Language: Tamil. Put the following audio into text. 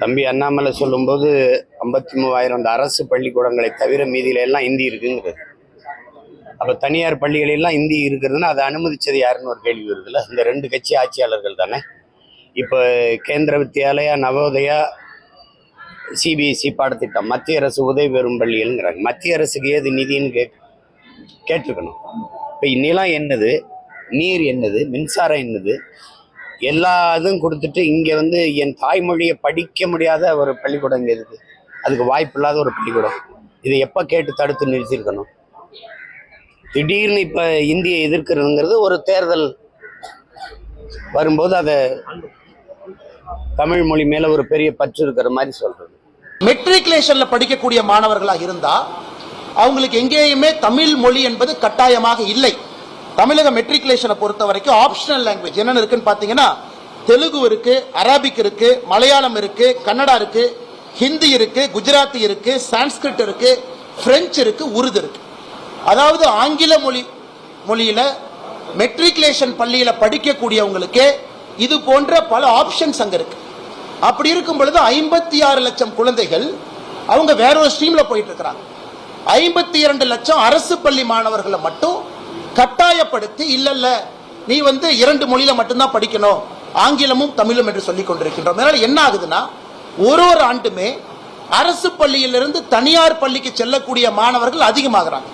தம்பி அண்ணாமலை சொல்லும்போது 53,000 அந்த அரசு பள்ளிக்கூடங்களை தவிர மீதியில எல்லாம் இந்தி இருக்குங்கிறது. அப்ப தனியார் பள்ளிகளெல்லாம் இந்தி இருக்கிறதுன்னா அதை அனுமதிச்சது யாருன்னு ஒரு கேள்வி வருதுல்ல. இந்த ரெண்டு கட்சி ஆட்சியாளர்கள் தானே. இப்போ கேந்திர வித்யாலயா, நவோதயா, சிபிஎஸ்இ பாடத்திட்டம், மத்திய அரசு உதவி பெறும் பள்ளிகள்ங்கிறாங்க. மத்திய அரசுக்கு ஏது நிதின்னு கேட்டிருக்கணும். இப்போ நிலம் என்னது, நீர் என்னது, மின்சாரம் என்னது, எல்லா இதுவும் கொடுத்துட்டு இங்கே என் தாய்மொழியை படிக்க முடியாத ஒரு பள்ளிக்கூடம் இங்கே இருக்குது. அதுக்கு வாய்ப்பு இல்லாத ஒரு பள்ளிக்கூடம். இதை எப்போ கேட்டு தடுத்து நிறுத்தியிருக்கணும். திடீர்னு இப்போ இந்தியை எதிர்க்கிறதுங்கிறது ஒரு தேர்தல் வரும்போது அதை தமிழ் மொழி மேல ஒரு பெரிய பற்று இருக்கிற மாதிரி சொல்றது. மெட்ரிகுலேஷன்ல படிக்கக்கூடிய மாணவர்களா இருந்தா அவங்களுக்கு எங்கேயுமே தமிழ் மொழி என்பது கட்டாயமாக இல்லை. தமிழக மெட்ரிகுலேஷனை பொறுத்த வரைக்கும் ஆப்ஷனல் லாங்குவேஜ் என்னென்ன இருக்குன்னு பாத்தீங்கன்னா, தெலுங்கு இருக்கு, அரபிக் இருக்கு, மலையாளம் இருக்கு, கன்னடா இருக்கு, ஹிந்தி இருக்கு, குஜராத்தி இருக்கு, சான்ஸ்கிரிட் இருக்கு, பிரெஞ்சு இருக்கு, உருது இருக்கு. அதாவது ஆங்கில மொழியில மெட்ரிகுலேஷன் பள்ளியில படிக்கக்கூடியவங்களுக்கு இது போன்ற பல ஆப்ஷன்ஸ் அங்க இருக்கு. அப்படி இருக்கும் பொழுது 56 லட்சம் குழந்தைகள் அவங்க வேற ஒரு ஸ்ட்ரீம்ல போயிட்டு இருக்கிறாங்க. 52 லட்சம் அரசு பள்ளி மாணவர்களை மட்டும் கட்டாயப்படுத்தி இல்ல நீ 2 மொழியில மட்டும்தான் படிக்கணும், ஆங்கிலமும் தமிழும் என்று சொல்லிக் கொண்டிருக்கின்றோம். அதனால என்ன ஆகுதுன்னா, ஒரு ஆண்டுமே அரசு பள்ளியிலிருந்து தனியார் பள்ளிக்கு செல்லக்கூடிய மாணவர்கள் அதிகமாகிறாங்க.